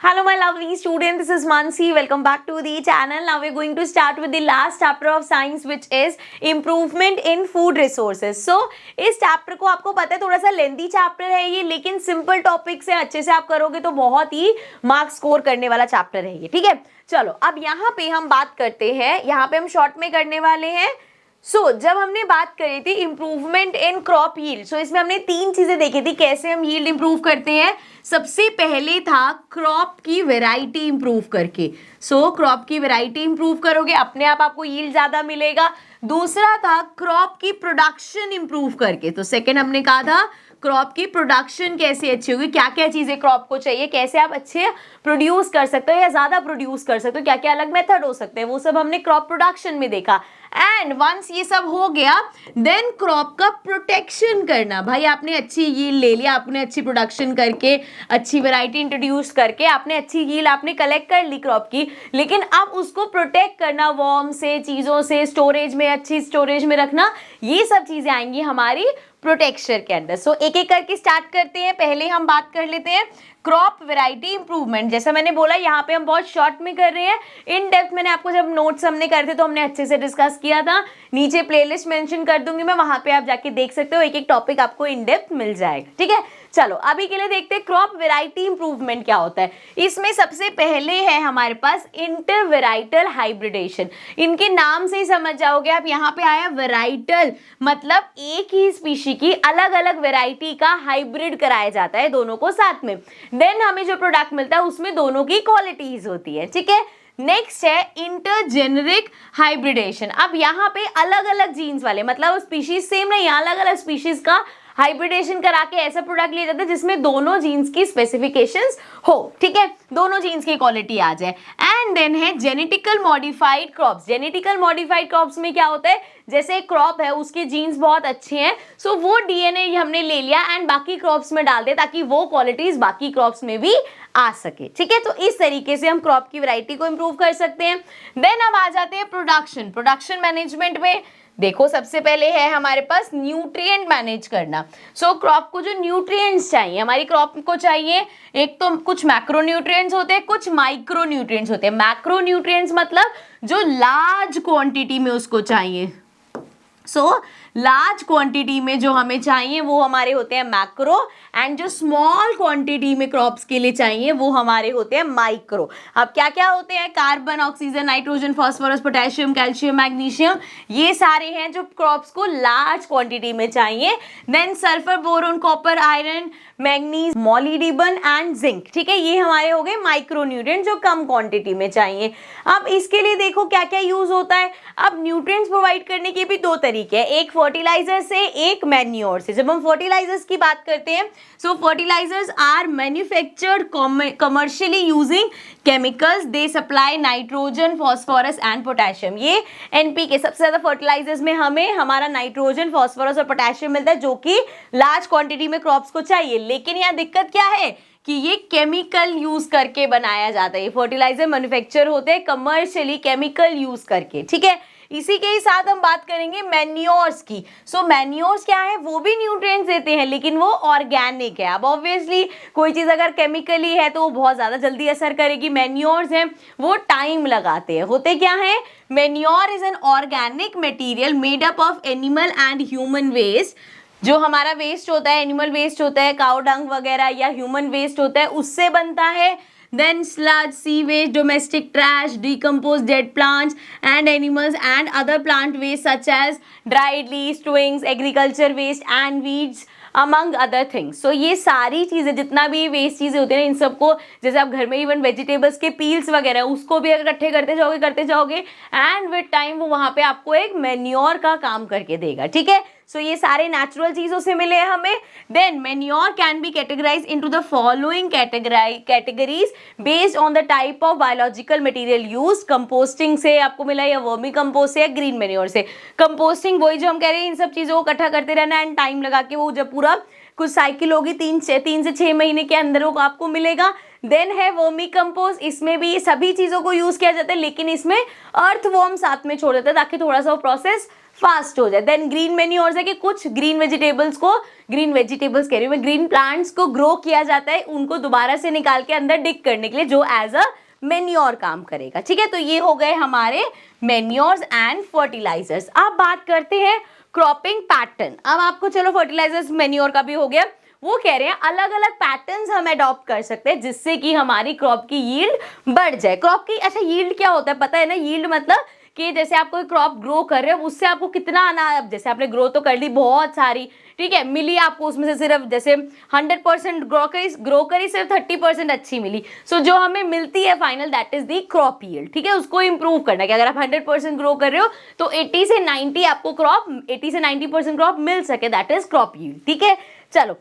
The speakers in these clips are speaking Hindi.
Hello my lovely student, this is Mansi. Welcome back to the channel. Now we're going to start with the last chapter of science which is improvement in food resources. So इस chapter को आपको पता है थोड़ा सा लेंथी chapter है ये, लेकिन सिंपल टॉपिक से अच्छे से आप करोगे तो बहुत ही मार्क्स स्कोर करने वाला चैप्टर है ये, ठीक है। चलो अब यहाँ पे हम बात करते हैं, यहाँ पे हम शॉर्ट में करने वाले हैं। जब हमने बात करी थी इम्प्रूवमेंट इन क्रॉप यील्ड, इसमें हमने तीन चीजें देखी थी कैसे हम यील्ड इंप्रूव करते हैं। सबसे पहले था क्रॉप की वैरायटी इंप्रूव करके। क्रॉप की वैरायटी इंप्रूव करोगे अपने आप आपको यील्ड ज्यादा मिलेगा। दूसरा था क्रॉप की प्रोडक्शन इंप्रूव करके। तो सेकंड हमने कहा था क्रॉप की प्रोडक्शन कैसे अच्छी होगी, क्या क्या चीजें क्रॉप को चाहिए, कैसे आप अच्छे प्रोड्यूस कर सकते हो या ज्यादा प्रोड्यूस कर सकते हो, क्या क्या अलग मेथड हो सकते हैं, वो सब हमने क्रॉप प्रोडक्शन में देखा। एंड वंस ये सब हो गया देन क्रॉप का प्रोटेक्शन करना। भाई आपने अच्छी यील्ड ले लिया, आपने अच्छी प्रोडक्शन करके अच्छी वैरायटी इंट्रोड्यूस करके आपने अच्छी यील्ड आपने कलेक्ट कर ली क्रॉप की, लेकिन अब उसको प्रोटेक्ट करना वॉर्म से, चीजों से, स्टोरेज में, अच्छी स्टोरेज में रखना, ये सब चीजें आएंगी हमारी प्रोटेक्शन के अंदर। एक एक करके स्टार्ट करते हैं। पहले हम बात कर लेते हैं क्रॉप वैरायटी इंप्रूवमेंट। जैसा मैंने बोला यहाँ पे हम बहुत शॉर्ट में कर रहे हैं, इन डेप्थ मैंने आपको जब नोट्स हमने करे थे तो हमने अच्छे से डिस्कस किया था। नीचे प्लेलिस्ट मेंशन कर दूंगी मैं, वहां पे आप जाके देख सकते हो, एक एक टॉपिक आपको इन डेप्थ मिल जाएगा, ठीक है। चलो अभी के लिए देखते हैं क्रॉप वैरायटी इंप्रूवमेंट क्या होता है। इसमें सबसे पहले है हमारे पास इंटरवेराइटल हाइब्रिडेशन। इनके नाम से ही समझ जाओगे आप, यहाँ पे आया वेराइटल मतलब एक ही स्पीशी की अलग अलग वेराइटी का हाइब्रिड कराया जाता है दोनों को साथ में, देन हमें जो प्रोडक्ट मिलता है उसमें दोनों की क्वालिटीज होती है, ठीक है। नेक्स्ट है इंटरजेनरिक हाइब्रिडेशन। अब यहाँ पे अलग अलग जीन्स वाले, मतलब स्पीशीज सेम नहीं, अलग अलग स्पीशीज का हाइब्रिडेशन करा के ऐसा प्रोडक्ट लिया जाता है जिसमें दोनों जीन्स की स्पेसिफिकेशंस हो, ठीक है, दोनों जीन्स की क्वालिटी आ जाए। एंड देन है genetical modified crops. Genetical modified crops में क्या होता है, जैसे एक क्रॉप है उसके जीन्स बहुत अच्छे हैं, वो डीएनए हमने ले लिया एंड बाकी क्रॉप्स में डाल दे ताकि वो क्वालिटीज बाकी क्रॉप्स में भी आ सके, ठीक है। तो इस तरीके से हम क्रॉप की वैरायटी को इंप्रूव कर सकते हैं। देन अब आ जाते हैं प्रोडक्शन मैनेजमेंट में। देखो सबसे पहले है हमारे पास न्यूट्रिएंट मैनेज करना। क्रॉप को जो न्यूट्रिएंट्स चाहिए, हमारी क्रॉप को चाहिए, एक तो कुछ मैक्रो न्यूट्रिएंट्स होते हैं, कुछ माइक्रो न्यूट्रिएंट्स होते हैं। मैक्रो न्यूट्रिएंट्स मतलब जो लार्ज क्वांटिटी में उसको चाहिए, लार्ज क्वांटिटी में जो हमें चाहिए वो हमारे होते हैं मैक्रो, एंड जो स्मॉल क्वांटिटी में क्रॉप्स के लिए चाहिए वो हमारे होते हैं माइक्रो। अब क्या क्या होते हैं, carbon, oxygen, nitrogen, phosphorus, potassium, calcium, magnesium, ये सारे हैं जो क्रॉप्स को लार्ज क्वांटिटी में चाहिए। Then sulphur, boron, copper, iron, manganese, molybdenum and zinc, ठीक है, ये हमारे हो गए माइक्रो न्यूट्रिएंट जो कम क्वांटिटी में चाहिए। अब इसके लिए देखो क्या क्या यूज होता है। अब न्यूट्रिएंट्स प्रोवाइड करने के भी दो तरीके हैं, एक फर्टिलाइजर से, एक मैन्योर से। जब हम फर्टिलाइजर्स की बात करते हैं, fertilizers are manufactured commercially using chemicals, they supply nitrogen, phosphorus and potassium. ये एनपीके सबसे ज्यादा फर्टिलाइजर्स में हमें हमारा नाइट्रोजन, फॉस्फोरस और पोटेशियम मिलता है जो कि लार्ज क्वांटिटी में क्रॉप्स को चाहिए। लेकिन यहाँ दिक्कत क्या है कि ये केमिकल यूज करके बनाया जाता है, ये फर्टिलाइजर मैन्युफैक्चर होते हैं कमर्शियली केमिकल यूज करके, ठीक है। इसी के ही साथ हम बात करेंगे मैन्योर्स की। मैन्योर्स क्या है, वो भी न्यूट्रिएंट्स देते हैं लेकिन वो ऑर्गेनिक है। अब ऑब्वियसली कोई चीज अगर केमिकली है तो वो बहुत ज्यादा जल्दी असर करेगी, मैन्योर्स हैं वो टाइम लगाते हैं। होते क्या है, manure is an organic material made up of animal and human waste. जो हमारा वेस्ट होता है, एनिमल वेस्ट होता है, काउ डंग वगैरह या ह्यूमन वेस्ट होता है, उससे बनता है। Then sludge, sewage, domestic trash, decomposed dead plants and animals and other plant waste such as dried leaves, twings, agriculture waste and weeds among other things। ये सारी चीज़ें, जितना भी वेस्ट चीज़ें होती हैं इन सबको, जैसे आप घर में इवन वेजिटेबल्स के पील्स वगैरह उसको भी अगर इकट्ठे करते जाओगे एंड विद टाइम वो वहाँ पे आपको एक मैन्योर का काम करके देगा, ठीक है। ये सारे नेचुरल चीजों से मिले हैं हमें। Then manure can be categorize into the following categories based on the type of biological material use. Composting से आपको मिला या वर्मी कंपोस्ट से या ग्रीन मैन्योर से। कंपोस्टिंग वही जो हम कह रहे हैं, इन सब चीजों को इकट्ठा करते रहना एंड टाइम लगा के वो जब पूरा कुछ साइकिल होगी 3 से 6 महीने के अंदर वो आपको मिलेगा। देन है वर्मी कंपोस्ट, इसमें भी सभी चीजों को यूज किया जाता है लेकिन इसमें अर्थवॉर्म साथ में छोड़ देता है ताकि थोड़ा सा वो प्रोसेस फास्ट हो जाए। देन ग्रीन मेन्योर्स है कि कुछ ग्रीन वेजिटेबल्स कह रही हूँ मैं, ग्रीन प्लांट्स को ग्रो किया जाता है उनको दोबारा से निकाल के अंदर डिग करने के लिए, जो एज अ मेन्योर काम करेगा। ठीक है, तो ये हो गए हमारे मेन्योर्स एंड फर्टिलाइजर्स। अब बात करते हैं क्रॉपिंग पैटर्न। अब आपको चलो फर्टिलाइजर्स मेन्योर का भी हो गया, वो कह रहे हैं अलग अलग पैटर्न्स हम अडॉप्ट कर सकते हैं जिससे कि हमारी क्रॉप की यील्ड बढ़ जाए। क्रॉप की, अच्छा यील्ड क्या होता है पता है ना? यील्ड मतलब कि जैसे आप कोई क्रॉप ग्रो कर रहे हो उससे आपको कितना अनाज, जैसे आपने ग्रो तो कर ली बहुत सारी, ठीक है, मिली आपको उसमें से सिर्फ जैसे 100% ग्रो करी सिर्फ 30% अच्छी मिली, सो जो हमें मिलती है final that is the crop yield. ठीक है, उसको इंप्रूव करना है कि अगर आप 100% ग्रो कर रहे हो तो 80 से 90% क्रॉप मिल सके, दैट इज क्रॉप यील्ड। ठीक है, चलो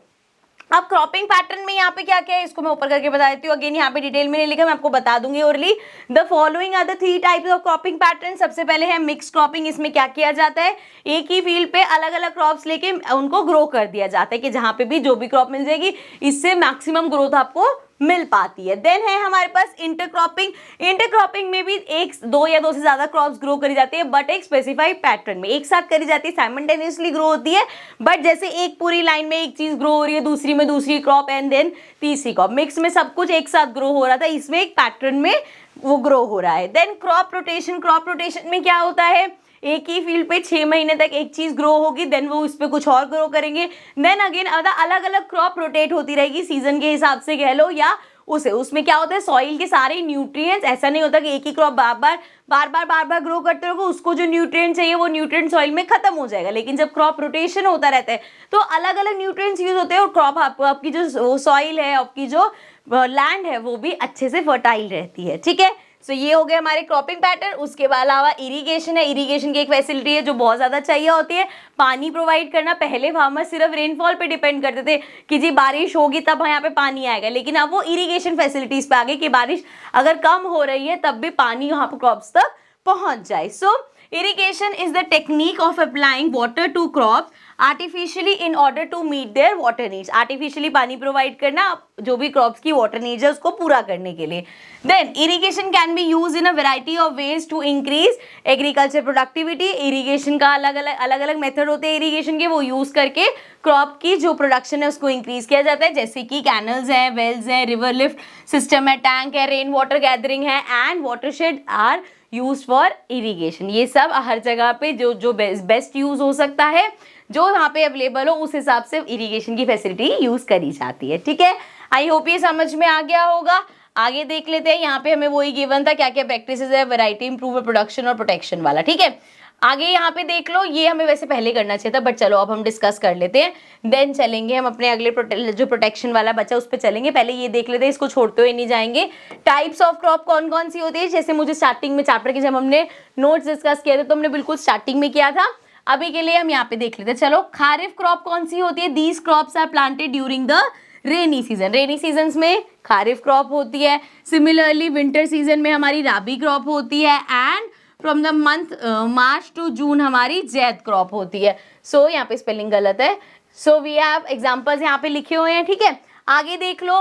अब क्रॉपिंग पैटर्न में यहाँ पे क्या क्या है इसको मैं ऊपर करके बता देती हूँ। अगेन यहाँ पे डिटेल में नहीं लिखा, मैं आपको बता दूंगी orally. The following are the 3 types of cropping pattern. सबसे पहले है मिक्स क्रॉपिंग। इसमें क्या किया जाता है, एक ही फील्ड पे अलग अलग क्रॉप्स लेके उनको ग्रो कर दिया जाता है कि जहां पे भी जो भी क्रॉप मिल जाएगी इससे मैक्सिमम ग्रोथ आपको मिल पाती है। देन है हमारे पास इंटरक्रॉपिंग। इंटरक्रॉपिंग में भी एक दो या दो से ज्यादा क्रॉप्स ग्रो करी जाती है बट एक स्पेसिफाइड पैटर्न में, एक साथ करी जाती है, साइमल्टेनियसली ग्रो होती है, बट जैसे एक पूरी लाइन में एक चीज ग्रो हो रही है, दूसरी में दूसरी क्रॉप एंड देन तीसरी क्रॉप, मिक्स में सब कुछ एक साथ ग्रो हो रहा था, इसमें एक पैटर्न में वो ग्रो हो रहा है। Then crop rotation. Crop rotation में क्या होता है, एक ही फील्ड पे 6 महीने तक एक चीज ग्रो होगी, देन वो उस पे कुछ और ग्रो करेंगे, देन अगेन अलग अलग क्रॉप रोटेट होती रहेगी सीजन के हिसाब से कह लो, या उसमें क्या होता है सॉइल के सारे न्यूट्रिएंट्स, ऐसा नहीं होता कि एक ही क्रॉप बार बार ग्रो करते रहोगे, उसको जो न्यूट्रिएंट चाहिए वो न्यूट्रिएंट सॉइल में खत्म हो जाएगा। लेकिन जब क्रॉप रोटेशन होता रहता है तो अलग अलग न्यूट्रिएंट्स यूज होते हैं और क्रॉप आपकी जो सॉइल है, आपकी जो लैंड है वो भी अच्छे से फर्टाइल रहती है। ठीक है, सो ये हो गए हमारे क्रॉपिंग पैटर्न। उसके अलावा इरिगेशन है। इरिगेशन की एक फैसिलिटी है जो बहुत ज़्यादा चाहिए होती है, पानी प्रोवाइड करना। पहले फार्मर सिर्फ रेनफॉल पे डिपेंड करते थे कि जी बारिश होगी तब यहाँ पे पानी आएगा, लेकिन अब वो इरिगेशन फैसिलिटीज़ पे आ गए कि बारिश अगर कम हो रही है तब भी पानी यहाँ पर क्रॉप्स तक पहुँच जाए। So irrigation is the technique of applying water to crops artificially in order to meet their water needs. Artificially पानी प्रोवाइड करना जो भी क्रॉप्स की वाटर नीड्स है उसको पूरा करने के लिए। Then irrigation can be use in a variety of ways to increase agriculture productivity. Irrigation का अलग अलग मेथड होते हैं इरिगेशन के, वो यूज करके क्रॉप की जो प्रोडक्शन है उसको इंक्रीज किया जाता है, जैसे कि कैनल्स हैं, वेल्स हैं, रिवर लिफ्ट सिस्टम है, टैंक है, रेन वाटर गैदरिंग है and watershed are use for irrigation. ये सब हर जगह पे जो बेस्ट यूज हो सकता है, जो यहाँ पे अवेलेबल हो उस हिसाब से इरिगेशन की फैसिलिटी यूज करी जाती है। ठीक है, आई होप ये समझ में आ गया होगा। आगे देख लेते हैं, यहाँ पे हमें वही गिवन था क्या क्या प्रैक्टिसेस है, वैरायटी, इंप्रूव प्रोडक्शन और प्रोटेक्शन वाला। ठीक है, आगे यहाँ पे देख लो, ये हमें वैसे पहले करना चाहिए था बट चलो अब हम डिस्कस कर लेते हैं, देन चलेंगे हम अपने अगले जो प्रोटेक्शन वाला बचा उस पर चलेंगे। पहले ये देख लेते हैं, इसको छोड़ते हुए नहीं जाएंगे। टाइप्स ऑफ क्रॉप कौन कौन सी होती है, जैसे मुझे स्टार्टिंग में चैप्टर के जब हमने नोट्स डिस्कस किए थे तो हमने बिल्कुल स्टार्टिंग में किया था, अभी के लिए हम यहाँ पे देख लेते हैं। चलो, खारिफ क्रॉप कौन सी होती है, these crops are planted during the rainy season. Rainy season में खारिफ क्रॉप होती है। सिमिलरली विंटर सीजन में हमारी राबी क्रॉप होती है and from the month March to June हमारी जैद क्रॉप होती है। सो यहाँ पे स्पेलिंग गलत है, सो वी हैव एग्जांपल्स यहाँ पे लिखे हुए हैं। ठीक है, आगे देख लो।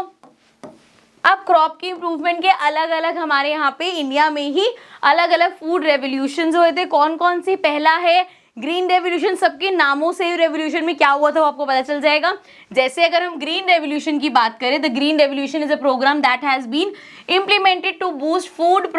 अब क्रॉप की इंप्रूवमेंट के अलग अलग हमारे यहाँ पे इंडिया में ही अलग अलग फूड रेवोल्यूशंस हुए थे। कौन कौन सी, पहला है ग्रीन रेवोल्यूशन। सबके नामों से रेवोल्यूशन में क्या हुआ था वो आपको पता चल जाएगा। जैसे अगर हम ग्रीन रेवोल्यूशन की बात करें, the green revolution is a program that has been implemented to boost food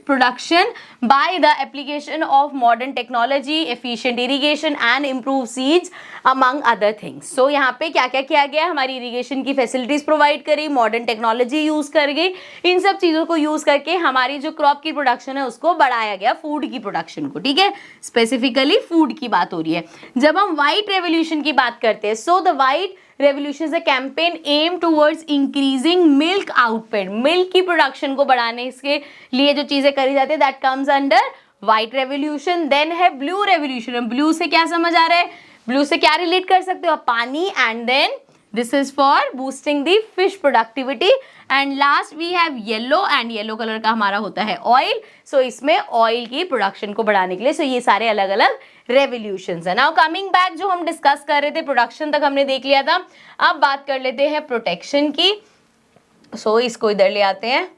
production by the application of modern technology, efficient irrigation and improved seeds among other things. So यहाँ पे क्या क्या किया गया, हमारी इरिगेशन की फैसिलिटीज प्रोवाइड करी, मॉडर्न टेक्नोलॉजी यूज कर गई, इन सब चीज़ों को यूज करके हमारी जो क्रॉप की प्रोडक्शन है उसको बढ़ाया गया, फूड की प्रोडक्शन को। ठीक है, स्पेसिफिकली फूड की बात हो रही है। जब हम व्हाइट रेवोल्यूशन की बात करते हैं, so the white revolution is a campaign aimed towards increasing milk output. Milk की प्रोडक्शन को बढ़ाने के लिए जो चीजें करी जाती है that comes under white revolution. Then है ब्लू रेवोल्यूशन। ब्लू से क्या समझ आ रहा है, ब्लू से क्या रिलेट कर सकते हो, पानी, and then this is for boosting the fish productivity. And last we have yellow, and yellow colour का हमारा होता है ऑयल। सो इसमें ऑयल की प्रोडक्शन को बढ़ाने के लिए, सो ये सारे अलग अलग रेवोल्यूशंस है। नाउ कमिंग बैक, जो हम डिस्कस कर रहे थे प्रोडक्शन तक हमने देख लिया था, अब बात कर लेते हैं प्रोटेक्शन की। सो इसको इधर ले आते हैं।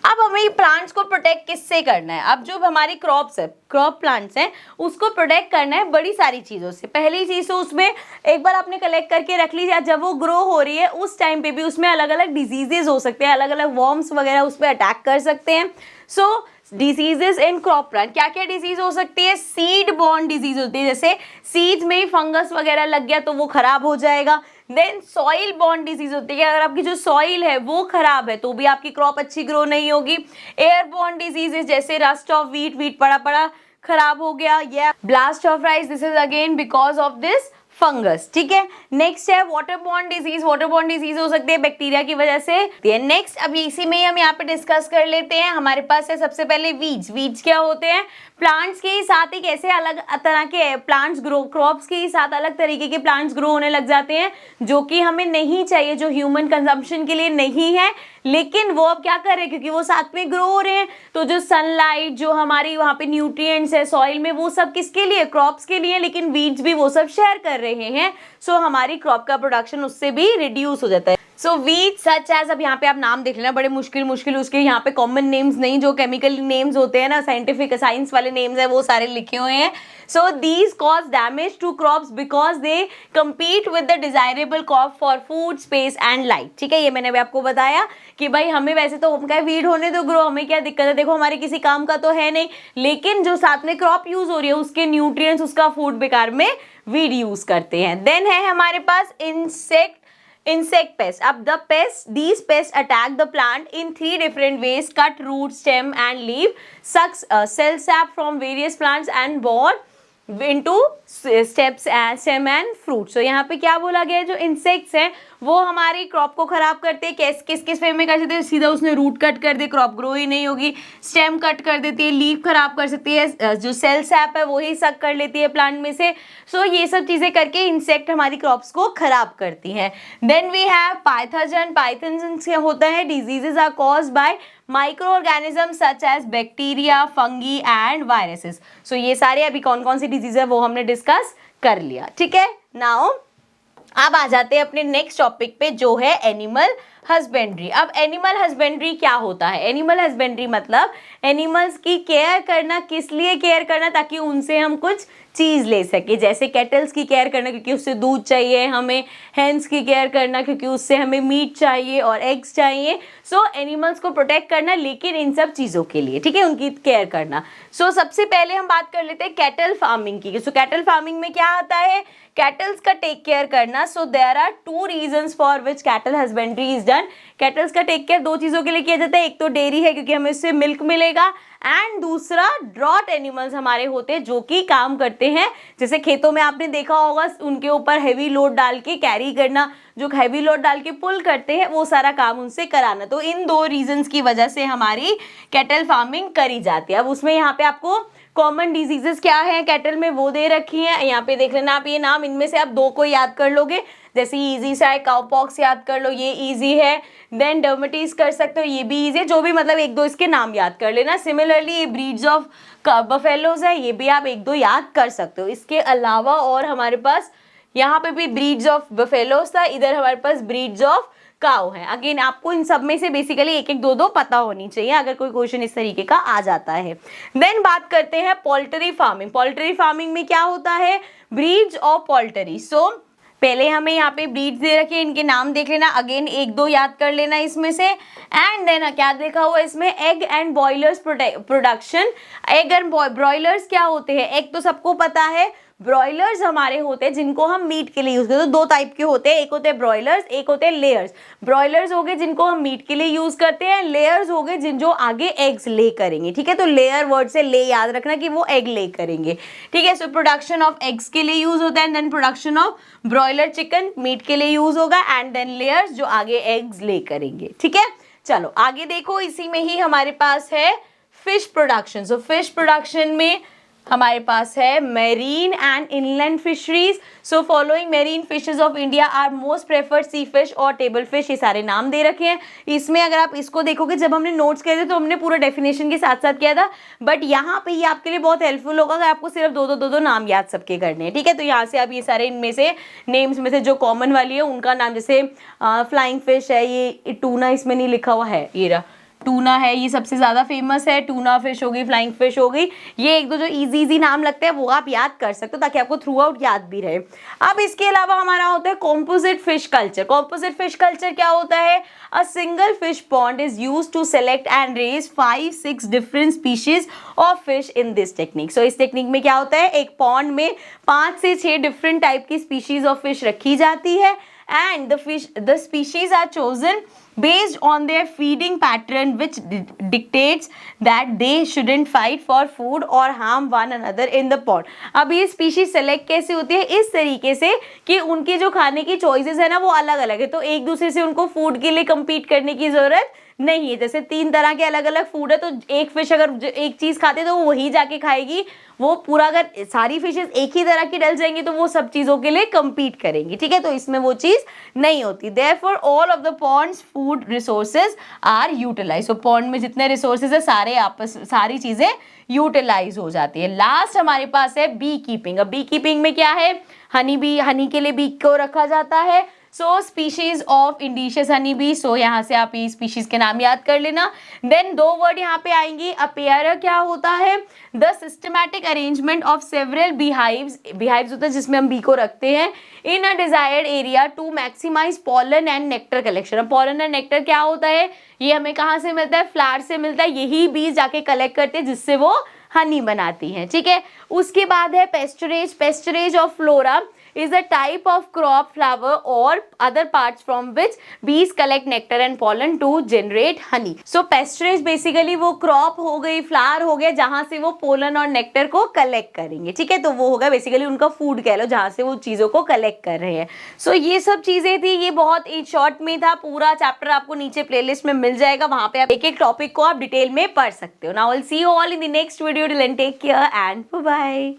अब हमें प्लांट्स को प्रोटेक्ट किससे करना है? अब जो हमारी क्रॉप्स है, क्रॉप प्लांट्स हैं, उसको प्रोटेक्ट करना है बड़ी सारी चीज़ों से। पहली चीज़ तो उसमें एक बार आपने कलेक्ट करके रख लीजिए, जब वो ग्रो हो रही है उस टाइम पे भी उसमें अलग अलग डिजीजेज हो सकते हैं, अलग अलग वर्म्स वगैरह उस पर अटैक कर सकते हैं। सो डिजीजेस इन क्रॉप प्लांट, क्या क्या डिजीज हो सकती है? सीड बॉर्न डिजीज होती है, जैसे सीड्स में फंगस वगैरह लग गया तो वो खराब हो जाएगा। देन सॉइल बॉर्न डिजीज होती है, अगर आपकी जो सॉइल है वो खराब है तो भी आपकी क्रॉप अच्छी ग्रो नहीं होगी। एयर बॉर्न डिजीजेस जैसे रस्ट ऑफ वीट, वीट पड़ा पड़ा खराब हो गया, या blast of rice, this is again because of this fungus, ठीक है। नेक्स्ट है water borne disease, water borne disease हो सकती है बैक्टीरिया की वजह से। नेक्स्ट अब इसी में हम यहाँ पे डिस्कस कर लेते हैं। हमारे पास है सबसे पहले वीड्स। वीड्स क्या होते हैं? प्लांट्स के ही साथ एक ऐसे अलग तरह के प्लांट्स ग्रो, क्रॉप्स के ही साथ अलग तरीके के प्लांट्स ग्रो होने लग जाते हैं जो कि हमें नहीं चाहिए, जो ह्यूमन कंजम्पशन के लिए नहीं है, लेकिन वो अब क्या कर रहे हैं क्योंकि वो साथ में ग्रो हो रहे हैं, तो जो सनलाइट, जो हमारी वहाँ पे न्यूट्रिएंट्स है सॉइल में, वो सब किसके लिए? क्रॉप्स के लिए, लेकिन वीड्स भी वो सब शेयर कर रहे हैं। सो हमारी क्रॉप का प्रोडक्शन उससे भी रिड्यूस हो जाता है। सो वीड्स सच एज, अब यहाँ पे आप नाम देख लेना, बड़े मुश्किल मुश्किल उसके यहाँ पे कॉमन नेम्स नहीं, जो केमिकल नेम्स होते हैं ना, साइंटिफिक साइंस वाले नेम्स है वो सारे लिखे हुए हैं। So these cause damage to crops because they compete with the desirable crop for food, space and light, ठीक है। ये मैंने भी आपको बताया कि भाई हमें वैसे तो हम क्या वीड होने दो ग्रो, हमें क्या दिक्कत है, देखो हमारे किसी काम का तो है नहीं, लेकिन जो साथ में क्रॉप यूज हो रही है उसके न्यूट्रिएंट्स, उसका फूड बेकार में वीड यूज करते हैं। देन है हमारे पास insect pest. अब these pests attack the plant in 3 different ways: cut root, stem and leaf, sucks cell sap from various plants and bore into stem and fruit. So यहाँ पे क्या बोला गया है? जो इंसेक्ट्स हैं वो हमारी क्रॉप को खराब करते हैं। किस वे में कर सकते हैं? सीधा उसने रूट कट कर दे, क्रॉप ग्रो ही नहीं होगी। स्टेम कट कर देती है, लीफ खराब कर सकती है, जो सेल सैप है वो ही सक कर लेती है प्लांट में से। सो ये सब चीज़ें करके इंसेक्ट हमारी क्रॉप्स को खराब करती हैं। Then we have pathogen. Pathogen से होता है diseases are caused by microorganism such as bacteria, fungi and viruses. So ये सारे अभी कौन कौन सी डिजीज है वो हमने डिस्कस कर लिया, ठीक है। नाउ अब आ जाते हैं अपने नेक्स्ट टॉपिक पे जो है एनिमल हस्बेंड्री। अब एनिमल हस्बेंड्री क्या होता है? एनिमल हस्बेंड्री मतलब एनिमल्स की केयर करना। किस लिए केयर करना? ताकि उनसे हम कुछ चीज़ ले सके। जैसे कैटल्स की केयर करना क्योंकि उससे दूध चाहिए हमें, हेंस की केयर करना क्योंकि उससे हमें मीट चाहिए और एग्स चाहिए। सो एनिमल्स को प्रोटेक्ट करना, लेकिन इन सब चीज़ों के लिए, ठीक है, उनकी केयर करना। सो सबसे पहले हम बात कर लेते हैं कैटल फार्मिंग की। सो कैटल फार्मिंग में क्या आता है? कैटल्स का टेक केयर करना। So there are 2 reasons for which cattle husbandry is done. Cattles का टेक केयर 2 चीज़ों के लिए किया जाता है। एक तो डेयरी है क्योंकि हमें इससे मिल्क मिलेगा, एंड दूसरा ड्रॉट एनिमल्स हमारे होते हैं जो कि काम करते हैं, जैसे खेतों में आपने देखा होगा उनके ऊपर हैवी लोड डाल के कैरी करना, जो हैवी लोड डाल के पुल करते हैं वो सारा काम उनसे कराना। तो इन 2 रीजंस की वजह से हमारी कैटल फार्मिंग करी जाती है। अब उसमें यहाँ पे आपको कॉमन डिजीजेस क्या है कैटल में वो दे रखी है, यहाँ पे देख लेना आप ये नाम, इनमें से आप 2 को याद कर लोगे। जैसे इजी सा है, काउपॉक्स याद कर लो, ये इजी है। देन डर्मेटिस कर सकते हो, ये भी इजी है। जो भी मतलब 1-2 इसके नाम याद कर लेना। सिमिलरली ये ब्रीड्स ऑफ बफेलोज है, ये भी आप 1-2 याद कर सकते हो। इसके अलावा और हमारे पास यहाँ पे भी ब्रीड्स ऑफ बफेलोज था, इधर हमारे पास ब्रीड्स ऑफ काउ है। अगेन आपको इन सब में से बेसिकली 1-1, 2-2 पता होनी चाहिए अगर कोई क्वेश्चन इस तरीके का आ जाता है। देन बात करते हैं पोल्ट्री फार्मिंग। पोल्ट्री फार्मिंग में क्या होता है? Breeds of poultry. सो पहले हमें यहाँ पे ब्रीड्स दे रखे, इनके नाम देख लेना, अगेन 1-2 याद कर लेना इसमें से। एंड देन क्या देखा हुआ इसमें? Egg and boilers production. Egg and broilers क्या होते हैं? एग तो सबको पता है, ब्रॉयलर्स हमारे होते हैं जिनको हम मीट के लिए यूज करते हैं। तो 2 टाइप के होते हैं, एक होते हैं ब्रॉयलर्स, एक होते हैं लेयर्स। ब्रॉयलर्स हो गए जिनको हम मीट के लिए यूज करते हैं, लेयर्स हो गए जिन जो आगे एग्स ले करेंगे, ठीक है। तो लेयर वर्ड से ले याद रखना कि वो एग ले करेंगे, ठीक है। सो प्रोडक्शन ऑफ एग्स के लिए यूज होता है, then production of broiler chicken meat के लिए यूज होगा, एंड देन लेयर्स जो आगे एग्स ले करेंगे, ठीक है। चलो आगे देखो, इसी में ही हमारे पास है fish production. So fish production में हमारे पास है marine and inland fisheries. So following marine fishes of India are most preferred sea fish और टेबल फिश, ये सारे नाम दे रखे हैं। इसमें अगर आप इसको देखोगे, जब हमने नोट्स किए थे तो हमने पूरा डेफिनेशन के साथ साथ किया था, बट यहाँ पे ये आपके लिए बहुत हेल्पफुल होगा अगर आपको सिर्फ 2-2 नाम याद सबके करने हैं, ठीक है। तो यहाँ से आप ये सारे इनमें से नेम्स में से जो कॉमन वाली है उनका नाम, जैसे फ्लाइंग फिश है, ये टूना इसमें नहीं लिखा हुआ है, ये रहा टूना है, ये सबसे ज़्यादा फेमस है, टूना फिश हो गई, फ्लाइंग फिश हो गई, ये एक दो जो इजी नाम लगते हैं वो आप याद कर सकते हो ताकि आपको थ्रू आउट याद भी रहे। अब इसके अलावा हमारा होता है composite fish culture. Composite fish culture क्या होता है? A single fish pond is used to select and raise 5-6 different species of fish in this technique. So इस टेक्निक में क्या होता है, एक पॉन्ड में 5 से 6 डिफरेंट टाइप की स्पीशीज ऑफ फिश रखी जाती है and the species are chosen based on their feeding pattern which dictates that they shouldn't fight for food or harm one another in the pond। अब ये स्पीशीज सेलेक्ट कैसे होती है? इस तरीके से कि उनकी जो खाने की चॉइसेस है ना वो अलग अलग है, तो एक दूसरे से उनको फूड के लिए compete करने की जरूरत नहीं है। जैसे 3 तरह के अलग अलग फूड है तो एक फिश अगर एक चीज खाते तो वो वही जाके खाएगी, वो पूरा अगर सारी फिशेस एक ही तरह की डल जाएंगी तो वो सब चीजों के लिए compete करेंगी, ठीक है, तो इसमें वो चीज नहीं होती। Therefore all of the ponds food resources are utilized। तो पॉन्ड में जितने रिसोर्सेज है सारी चीजें यूटिलाइज हो जाती है। लास्ट हमारे पास है बी कीपिंग। अब बी कीपिंग में क्या है? हनी के लिए बी को रखा जाता है। सो स्पीशीज ऑफ इंडिशियस हनी बी, सो यहाँ से आप ये स्पीशीज के नाम याद कर लेना। देन 2 वर्ड यहाँ पे आएंगी। अपेयर क्या होता है? The systematic arrangement of several beehives होता है जिसमें हम बी को रखते हैं in a desired area to maximize pollen and nectar collection. अब पॉलन एंड नेक्टर क्या होता है? ये हमें कहाँ से मिलता है? फ्लावर से मिलता है, यही बीज जाके कलेक्ट करते हैं जिससे वो हनी बनाती हैं, ठीक है। उसके बाद है pasturage of flora is a type of crop flower or other parts from which bees collect nectar and pollen to generate honey। So pasturage basically वो crop हो गई, flower हो गया जहाँ से वो pollen और nectar को collect करेंगे, ठीक है, तो वो होगा बेसिकली उनका फूड कह लो जहाँ से वो चीज़ों को कलेक्ट कर रहे हैं। सो ये सब चीज़ें थी, ये बहुत शॉर्ट में था, पूरा चैप्टर आपको नीचे प्लेलिस्ट में मिल जाएगा, वहाँ पे आप एक एक टॉपिक को आप डिटेल में पढ़ सकते हो। Now I will see you all in the next video. Till then take care and bye bye.